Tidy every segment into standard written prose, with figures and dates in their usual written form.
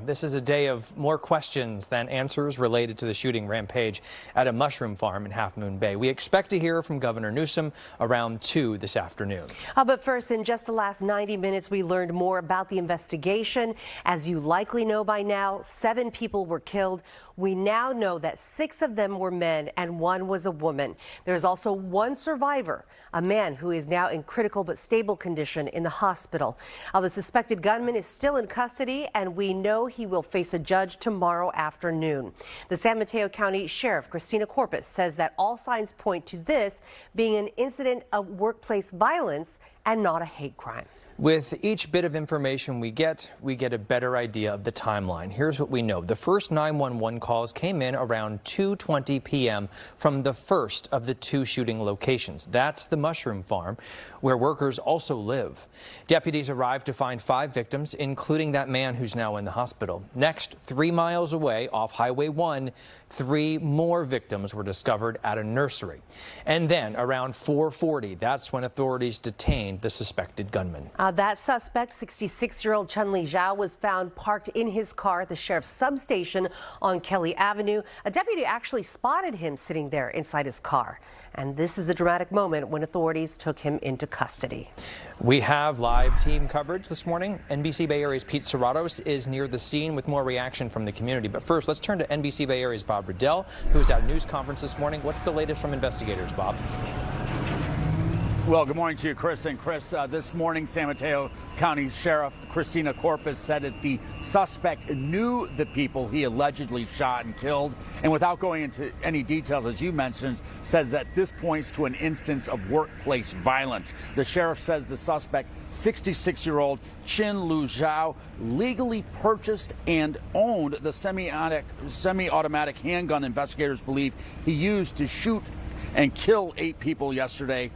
this is a day of more questions than answers related to the shooting rampage at a mushroom farm in Half Moon Bay. We expect to hear from Governor Newsom around 2 this afternoon. But first, in just the last 90 minutes, we learned more about the investigation. As you likely know by now, 7 people were killed. We now know that 6 of them were men and 1 was a woman. There's also 1 survivor, a man who is now in critical but stable condition in the hospital. The suspected gunman is still in custody, and we know he will face a judge tomorrow afternoon. The San Mateo County Sheriff, Christina Corpus, says that all signs point to this being an incident of workplace violence and not a hate crime. With each bit of information we get a better idea of the timeline. Here's what we know. The first 911 calls came in around 2:20 p.m. from the first of the 2 shooting locations. That's the mushroom farm, where workers also live. Deputies arrived to find 5 victims, including that man who's now in the hospital. Next, 3 miles away off Highway 1, 3 more victims were discovered at a nursery. And then around 4:40, that's when authorities detained the suspected gunman. That suspect, 66-year-old Chun-Li Zhao, was found parked in his car at the sheriff's substation on Kelly Avenue. A deputy actually spotted him sitting there inside his car. And this is the dramatic moment when authorities took him into custody. We have live team coverage this morning. NBC Bay Area's Pete Suratos is near the scene with more reaction from the community. But first, let's turn to NBC Bay Area's Bob Redell, who is at a news conference this morning. What's the latest from investigators, Bob? Well, good morning to you, Chris. And Chris, this morning, San Mateo County Sheriff Christina Corpus said that the suspect knew the people he allegedly shot and killed. And without going into any details, as you mentioned, says that this points to an instance of workplace violence. The sheriff says the suspect, 66-year-old Chun-Li Zhao, legally purchased and owned the semi-automatic handgun investigators believe he used to shoot 8 people yesterday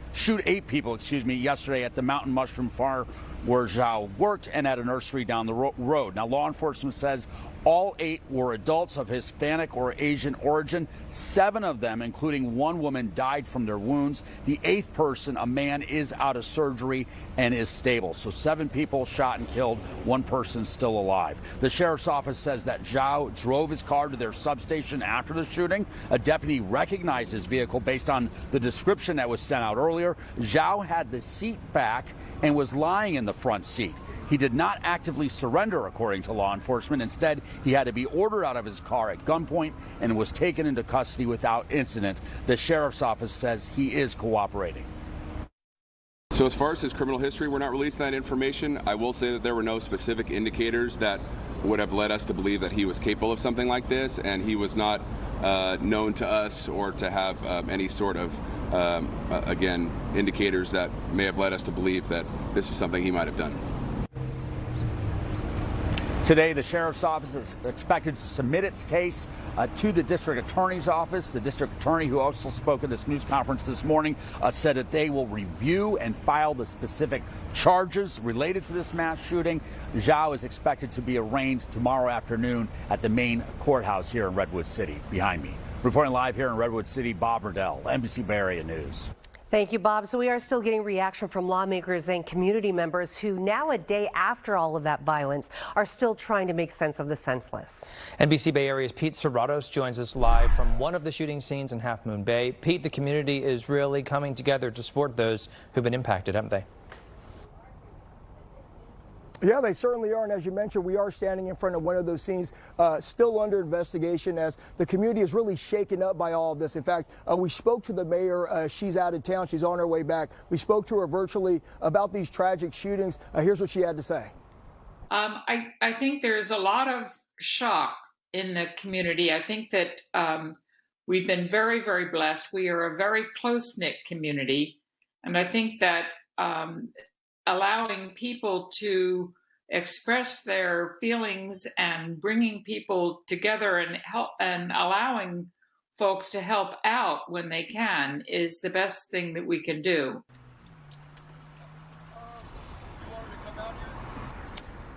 at the mountain mushroom farm where Zhao worked and at a nursery down the road. Now, law enforcement says all 8 were adults of Hispanic or Asian origin. 7 of them, including 1 woman, died from their wounds. The 8th person, a man, is out of surgery and is stable. So 7 people shot and killed, 1 person still alive. The sheriff's office says that Zhao drove his car to their substation after the shooting. A deputy recognized his vehicle based on the description that was sent out earlier. Zhao had the seat back and was lying in the front seat. He did not actively surrender, according to law enforcement. Instead, he had to be ordered out of his car at gunpoint and was taken into custody without incident. The sheriff's office says he is cooperating. So as far as his criminal history, we're not releasing that information. I will say that there were no specific indicators that would have led us to believe that he was capable of something like this, and he was not known to us or to have any sort of, again, indicators that may have led us to believe that this was something he might have done. Today, the sheriff's office is expected to submit its case to the district attorney's office. The district attorney, who also spoke at this news conference this morning, said that they will review and file the specific charges related to this mass shooting. Zhao is expected to be arraigned tomorrow afternoon at the main courthouse here in Redwood City. Behind me, reporting live here in Redwood City, Bob Redell, NBC Bay Area News. Thank you, Bob. So we are still getting reaction from lawmakers and community members who now, a day after all of that violence, are still trying to make sense of the senseless. NBC Bay Area's Pete Suratos joins us live from one of the shooting scenes in Half Moon Bay. Pete, the community is really coming together to support those who've been impacted, haven't they? Yeah, they certainly are. And as you mentioned, we are standing in front of one of those scenes still under investigation as the community is really shaken up by all of this. In fact, we spoke to the mayor. She's out of town. She's on her way back. We spoke to her virtually about these tragic shootings. Here's what she had to say. I think there's a lot of shock in the community. I think that we've been very, very blessed. We are a very close-knit community. And I think that allowing people to express their feelings and bringing people together and help and allowing folks to help out when they can is the best thing that we can do.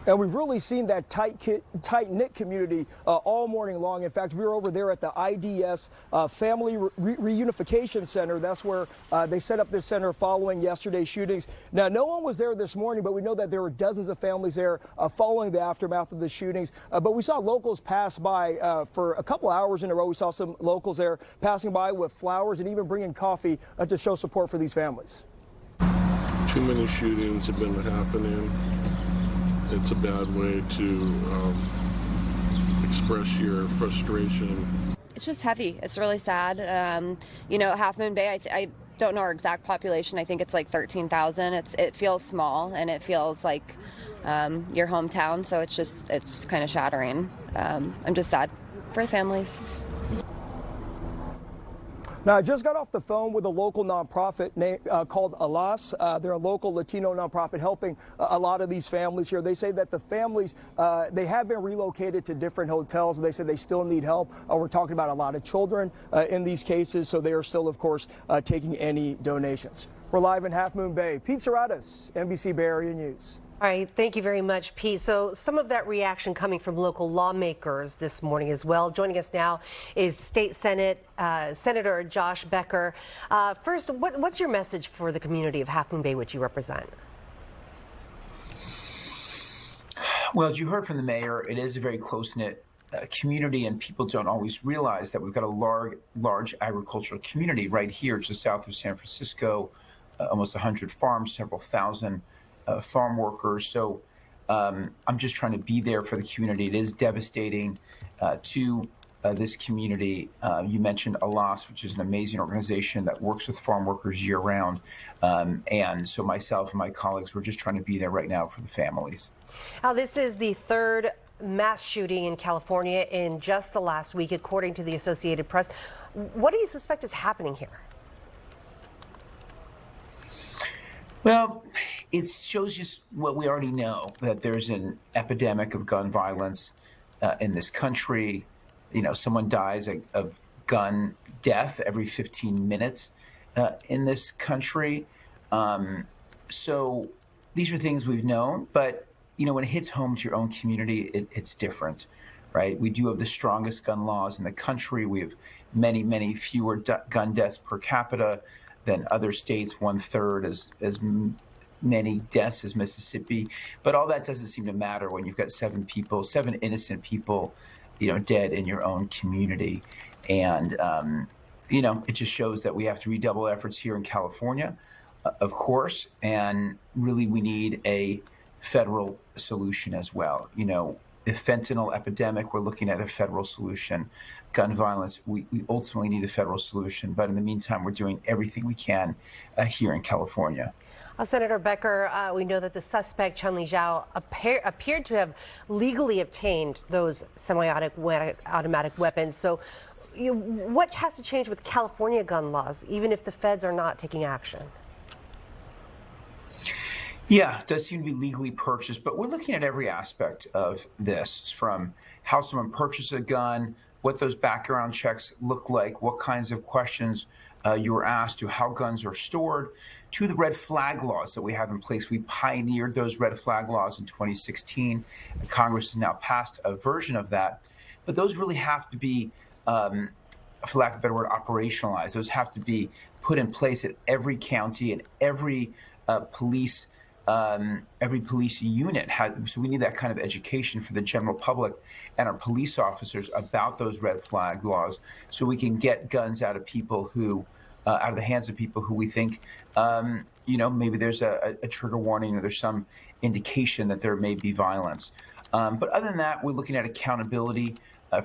And we've really seen that tight-knit community all morning long. In fact, we were over there at the IDS Family Reunification Center. That's where they set up this center following yesterday's shootings. Now, no one was there this morning, but we know that there were dozens of families there following the aftermath of the shootings. But we saw locals pass by for a couple hours in a row. We saw some locals there passing by with flowers and even bringing coffee to show support for these families. Too many shootings have been happening. It's a bad way to express your frustration. It's just heavy. It's really sad. Half Moon Bay, I don't know our exact population. I think it's like 13,000. It feels small, and it feels like your hometown. So it's kind of shattering. I'm just sad for the families. Now, I just got off the phone with a local nonprofit called Alas. They're a local Latino nonprofit helping a lot of these families here. They say that the families, they have been relocated to different hotels, but they said they still need help. We're talking about a lot of children in these cases, so they are still, of course, taking any donations. We're live in Half Moon Bay. Pete Suratos, NBC Bay Area News. All right, thank you very much, Pete. So some of that reaction coming from local lawmakers this morning as well. Joining us now is State Senate Senator Josh Becker. First, what's your message for the community of Half Moon Bay, which you represent? Well, as you heard from the mayor, it is a very close-knit community, and people don't always realize that we've got a large agricultural community right here just south of San Francisco, almost 100 farms, several thousand farm workers. So I'm just trying to be there for the community. It is devastating to this community. You mentioned ALAS, which is an amazing organization that works with farm workers year round. And so myself and my colleagues, we're just trying to be there right now for the families. Now, this is the third mass shooting in California in just the last week, according to the Associated Press. What do you suspect is happening here? Well, it shows you what we already know, that there's an epidemic of gun violence in this country. Someone dies of gun death every 15 minutes in this country. So these are things we've known, but, when it hits home to your own community, it's different, right? We do have the strongest gun laws in the country. We have many, many fewer gun deaths per capita than other states, 1/3 as many deaths as Mississippi. But all that doesn't seem to matter when you've got 7 innocent people, dead in your own community. And, it just shows that we have to redouble efforts here in California, of course, and really we need a federal solution as well. The fentanyl epidemic, we're looking at a federal solution. Gun violence, we ultimately need a federal solution. But in the meantime, we're doing everything we can here in California. Senator Becker, we know that the suspect, Chun-Li Zhao, appeared to have legally obtained those semi-automatic weapons. So what has to change with California gun laws, even if the feds are not taking action? Yeah, it does seem to be legally purchased, but we're looking at every aspect of this, from how someone purchases a gun, what those background checks look like, what kinds of questions you were asked, to how guns are stored, to the red flag laws that we have in place. We pioneered those red flag laws in 2016. Congress has now passed a version of that, but those really have to be, for lack of a better word, operationalized. Those have to be put in place at every county and every police unit. So we need that kind of education for the general public and our police officers about those red flag laws, so we can get guns out of people who, out of the hands of people who we think, maybe there's a trigger warning or there's some indication that there may be violence. But other than that, we're looking at accountability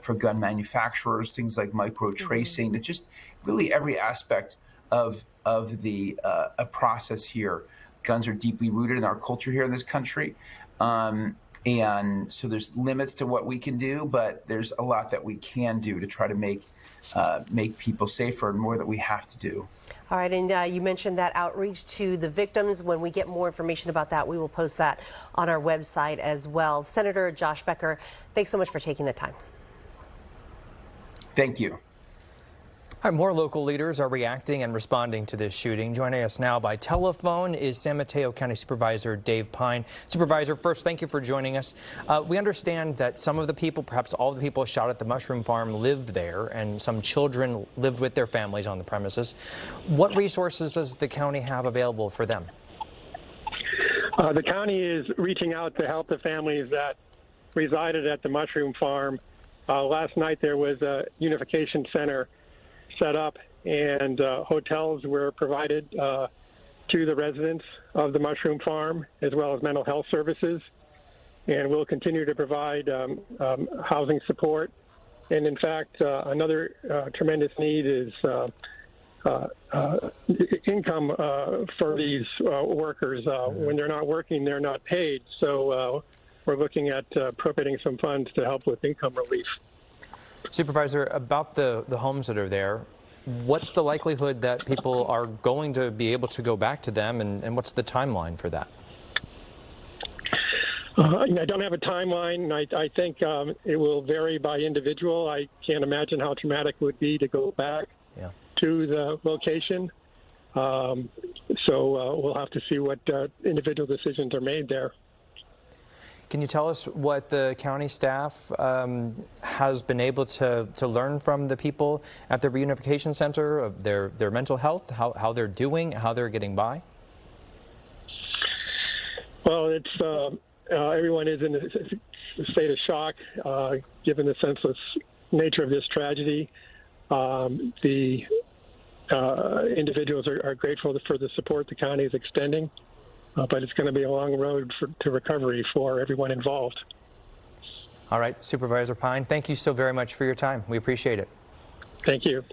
for gun manufacturers, things like micro tracing. It's just really every aspect of the process here. Guns are deeply rooted in our culture here in this country. And so there's limits to what we can do, but there's a lot that we can do to try to make people safer, and more that we have to do. All right, and you mentioned that outreach to the victims. When we get more information about that, we will post that on our website as well. Senator Josh Becker, thanks so much for taking the time. Thank you. All right, more local leaders are reacting and responding to this shooting. Joining us now by telephone is San Mateo County Supervisor Dave Pine. Supervisor, first, thank you for joining us. We understand that some of the people, perhaps all of the people shot at the mushroom farm, lived there, and some children lived with their families on the premises. What resources does the county have available for them? The county is reaching out to help the families that resided at the mushroom farm. Last night there was a unification center set up, and hotels were provided to the residents of the mushroom farm, as well as mental health services. And we'll continue to provide housing support. And in fact, another tremendous need is income for these workers. When they're not working, they're not paid. So we're looking at appropriating some funds to help with income relief. Supervisor, about the homes that are there, what's the likelihood that people are going to be able to go back to them, and what's the timeline for that? I don't have a timeline. I think it will vary by individual. I can't imagine how traumatic it would be to go back to the location. So we'll have to see what individual decisions are made there. Can you tell us what the county staff has been able to learn from the people at the reunification center, of their mental health, how they're doing, how they're getting by? Well, it's everyone is in a state of shock, given the senseless nature of this tragedy. The individuals are grateful for the support the county is extending. But it's going to be a long road to recovery for everyone involved. All right, Supervisor Pine, thank you so very much for your time. We appreciate it. Thank you.